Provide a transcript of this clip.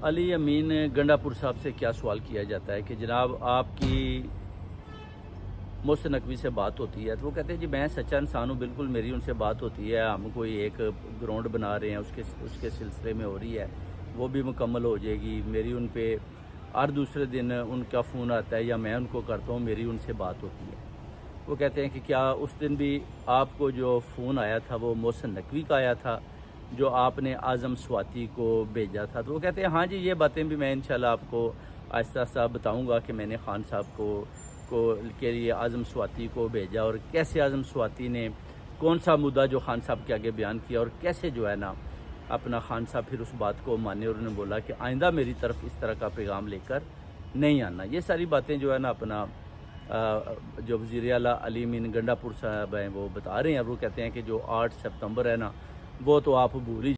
علی امین گنڈاپور صاحب سے کیا سوال کیا جاتا ہے کہ جناب آپ کی محسن نقوی سے بات ہوتی ہے تو وہ کہتے ہیں جی میں سچا انسان ہوں، بالکل میری ان سے بات ہوتی ہے، ہم کوئی ایک گراؤنڈ بنا رہے ہیں اس کے سلسلے میں ہو رہی ہے، وہ بھی مکمل ہو جائے گی، میری ان پہ ہر دوسرے دن ان کا فون آتا ہے یا میں ان کو کرتا ہوں، میری ان سے بات ہوتی ہے۔ وہ کہتے ہیں کہ کیا اس دن بھی آپ کو جو فون آیا تھا وہ محسن نقوی کا آیا تھا جو آپ نے اعظم سواتی کو بھیجا تھا؟ تو وہ کہتے ہیں ہاں جی، یہ باتیں بھی میں انشاءاللہ آپ کو آہستہ آہستہ بتاؤں گا کہ میں نے خان صاحب کو کے لیے اعظم سواتی کو بھیجا اور کیسے اعظم سواتی نے کون سا مدعا جو خان صاحب کے آگے بیان کیا اور کیسے جو ہے نا اپنا خان صاحب پھر اس بات کو مانے اور انہوں نے بولا کہ آئندہ میری طرف اس طرح کا پیغام لے کر نہیں آنا۔ یہ ساری باتیں جو ہے نا اپنا جو وزیر اعلیٰ علی امین گنڈاپور صاحب ہیں وہ بتا رہے ہیں، اور وہ کہتے ہیں کہ جو 8 ستمبر ہے نا وہ تو آپ بھول ہی